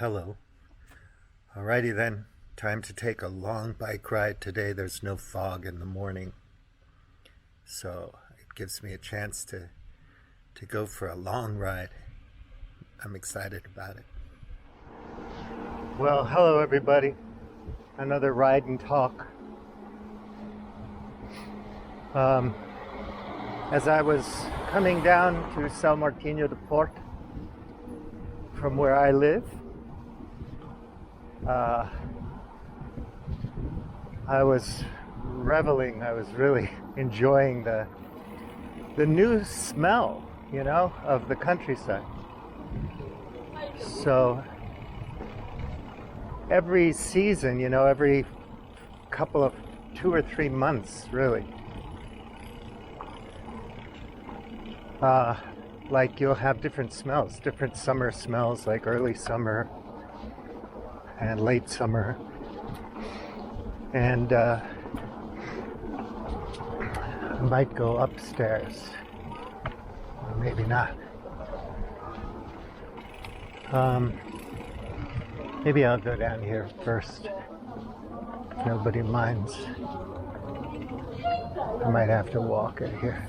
hello. Alrighty then, time to take a long bike ride today. There's no fog in the morning, so it gives me a chance to go for a long ride. I'm excited about it. Well, hello everybody. Another ride and talk. As I was coming down to São Martinho de Porto from where I live, I was reveling. I was really enjoying the new smell, of the countryside. So every season, every couple of 2 or 3 months, really, like you'll have different smells, different summer smells, like early summer and late summer. And I might go upstairs, or maybe not. Maybe I'll go down here first, if nobody minds. I might have to walk in here.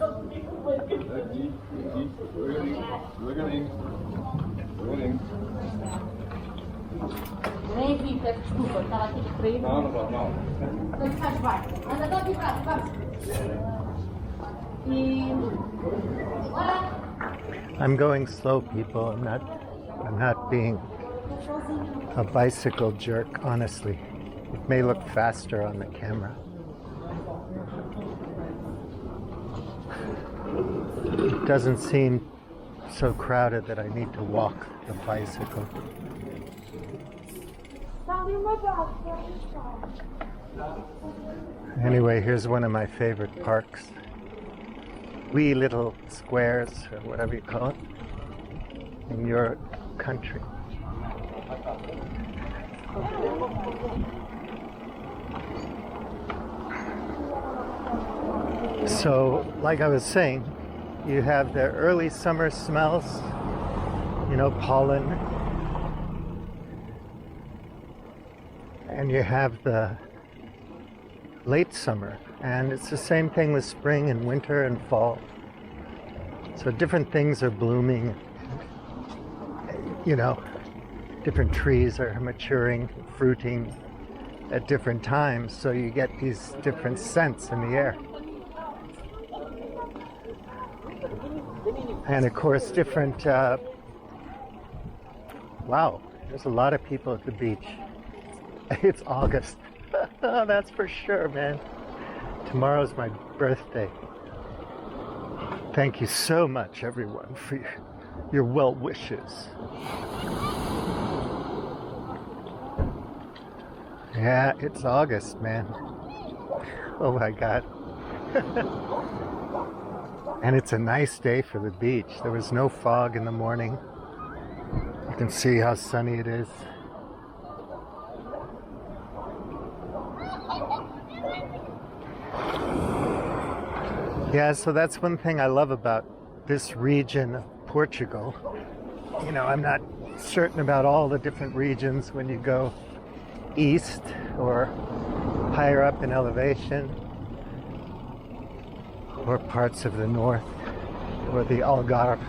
I'm going slow, people. I'm not being a bicycle jerk, honestly. It may look faster on the camera. It doesn't seem so crowded that I need to walk the bicycle. Anyway, here's one of my favorite parks. Wee little squares, or whatever you call it, in your country. So, like I was saying, you have the early summer smells, pollen, and you have the late summer, and it's the same thing with spring and winter and fall. So different things are blooming, different trees are maturing, fruiting at different times, so you get these different scents in the air. And of course, different, wow, there's a lot of people at the beach. It's August. That's for sure, man. Tomorrow's my birthday. Thank you so much, everyone, for your well wishes. Yeah, it's August, man. Oh my God. And it's a nice day for the beach. There was no fog in the morning. You can see how sunny it is. Yeah, so that's one thing I love about this region of Portugal. I'm not certain about all the different regions when you go east or higher up in elevation, or parts of the north, or the Algarve.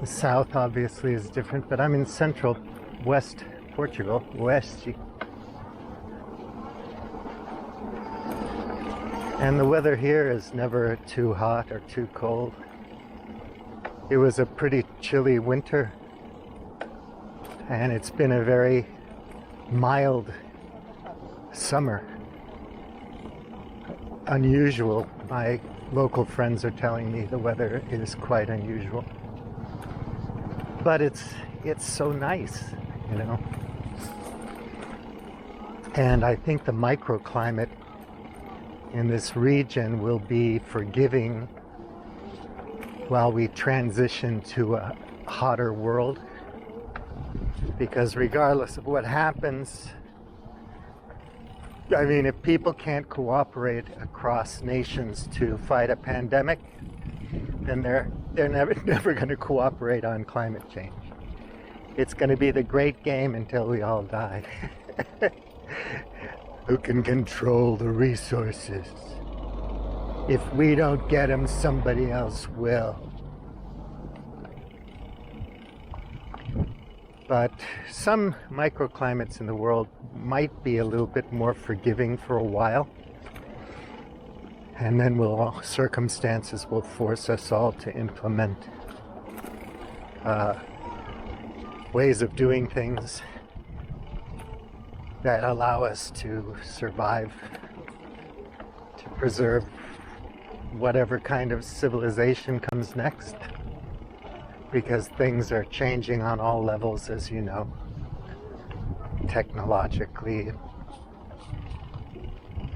The south obviously is different, but I'm in central west Portugal, Oeste. And the weather here is never too hot or too cold. It was a pretty chilly winter, and it's been a very mild summer. Unusual. My local friends are telling me the weather is quite unusual. But it's so nice, And I think the microclimate in this region will be forgiving while we transition to a hotter world. Because regardless of what happens, if people can't cooperate across nations to fight a pandemic, then they're never going to cooperate on climate change. It's going to be the great game until we all die. Who can control the resources? If we don't get them, somebody else will. But some microclimates in the world might be a little bit more forgiving for a while. And then circumstances will force us all to implement ways of doing things that allow us to survive, to preserve whatever kind of civilization comes next. Because things are changing on all levels, as you know, technologically.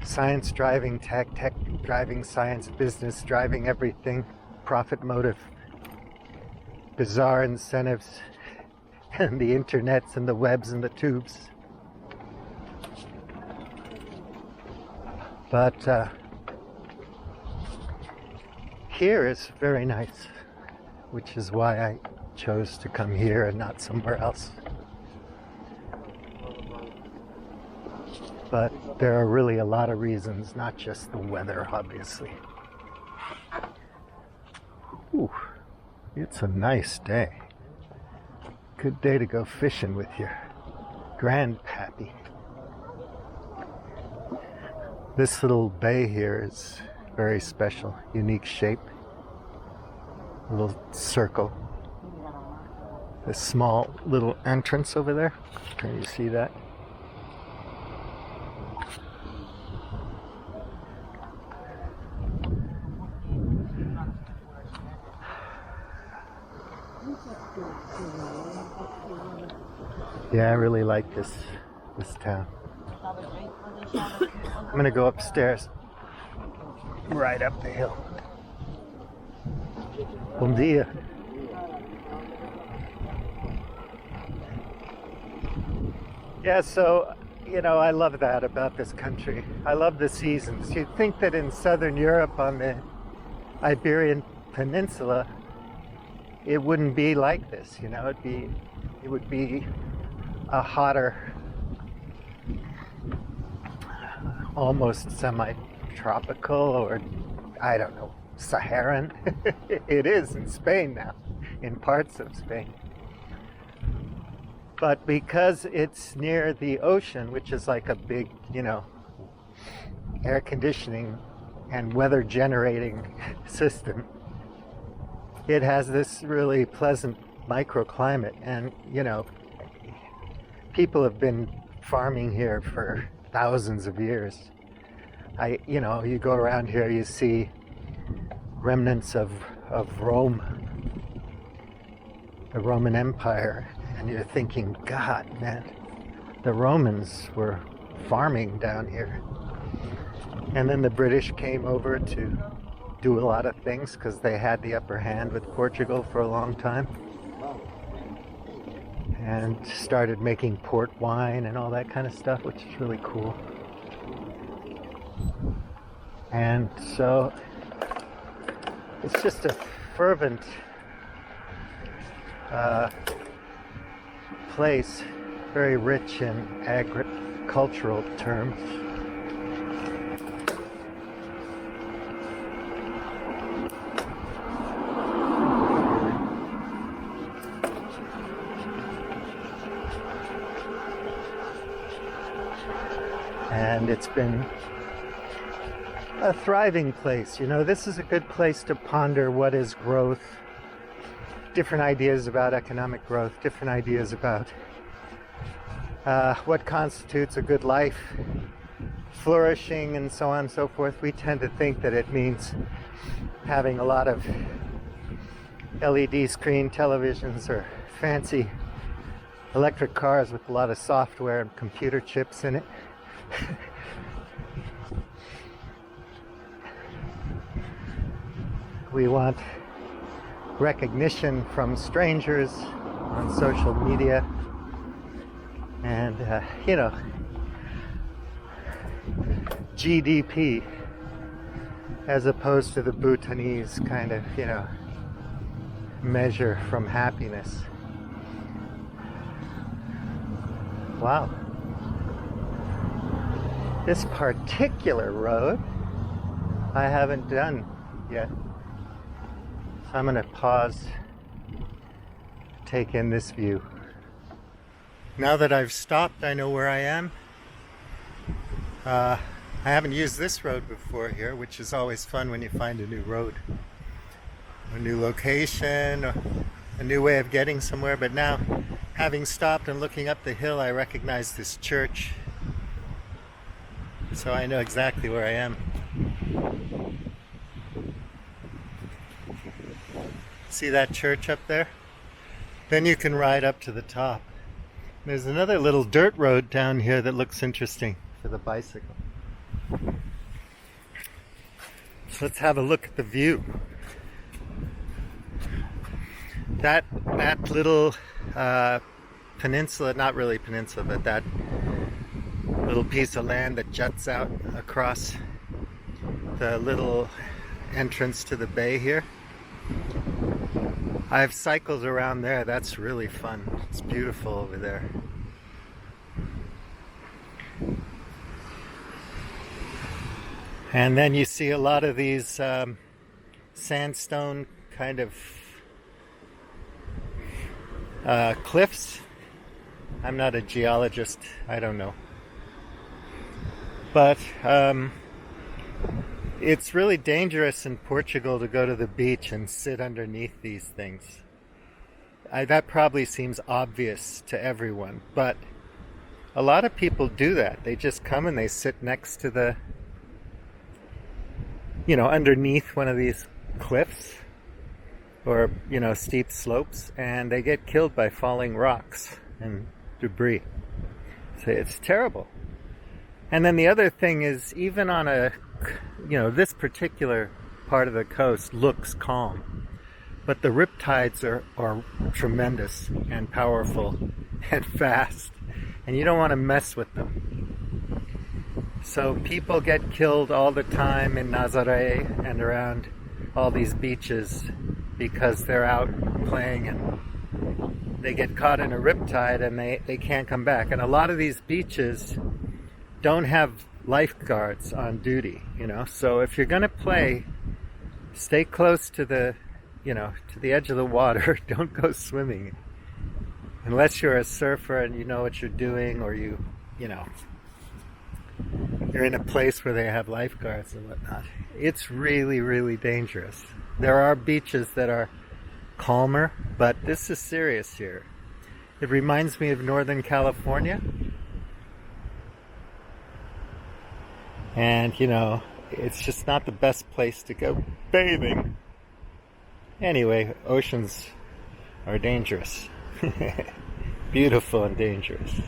Science driving tech, tech driving science, business driving everything, profit motive, bizarre incentives, and the internets and the webs and the tubes. But here is very nice, which is why I chose to come here and not somewhere else. But there are really a lot of reasons, not just the weather, obviously. Ooh, it's a nice day. Good day to go fishing with your grandpappy. This little bay here is very special, unique shape. A little circle. This small little entrance over there. Can you see that? Yeah, I really like this town. I'm gonna go upstairs, right up the hill. Bom dia. Yeah, so, I love that about this country. I love the seasons. You'd think that in Southern Europe on the Iberian Peninsula, it wouldn't be like this, it would be a hotter, almost semi-tropical, or I don't know, Saharan. It is in Spain now, in parts of Spain. But because it's near the ocean, which is like a big, air conditioning and weather generating system, it has this really pleasant microclimate. And, people have been farming here for thousands of years. You go around here, you see remnants of Rome, the Roman Empire, and you're thinking, God, man, the Romans were farming down here. And then the British came over to do a lot of things because they had the upper hand with Portugal for a long time, and started making port wine and all that kind of stuff, which is really cool. And so it's just a fervent place, very rich in agricultural terms. And it's been a thriving place. This is a good place to ponder what is growth, different ideas about economic growth, different ideas about what constitutes a good life, flourishing, and so on and so forth. We tend to think that it means having a lot of LED screen televisions or fancy electric cars with a lot of software and computer chips in it. We want recognition from strangers on social media, and GDP, as opposed to the Bhutanese kind of measure from happiness. Wow. This particular road I haven't done yet. So I'm going to pause, take in this view. Now that I've stopped, I know where I am. I haven't used this road before here, which is always fun when you find a new road, a new location, a new way of getting somewhere. But now, having stopped and looking up the hill, I recognize this church. So I know exactly where I am. See that church up there? Then you can ride up to the top. There's another little dirt road down here that looks interesting for the bicycle. So let's have a look at the view. That little peninsula, not really peninsula, but that little piece of land that juts out across the little entrance to the bay here. I've cycled around there. That's really fun. It's beautiful over there. And then you see a lot of these sandstone kind of cliffs. I'm not a geologist. I don't know. But it's really dangerous in Portugal to go to the beach and sit underneath these things. That probably seems obvious to everyone, but a lot of people do that. They just come and they sit next to the, underneath one of these cliffs or, steep slopes, and they get killed by falling rocks and debris. So it's terrible. And then the other thing is, even on this particular part of the coast looks calm, but the riptides are tremendous and powerful and fast, and you don't want to mess with them. So people get killed all the time in Nazaré and around all these beaches because they're out playing and they get caught in a riptide and they can't come back. And a lot of these beaches don't have lifeguards on duty, so if you're going to play, stay close to the edge of the water. Don't go swimming unless you're a surfer and you know what you're doing, or you're in a place where they have lifeguards and whatnot. It's really, really dangerous. There are beaches that are calmer, but this is serious here. It reminds me of Northern California. And, it's just not the best place to go bathing. Anyway, oceans are dangerous. Beautiful and dangerous.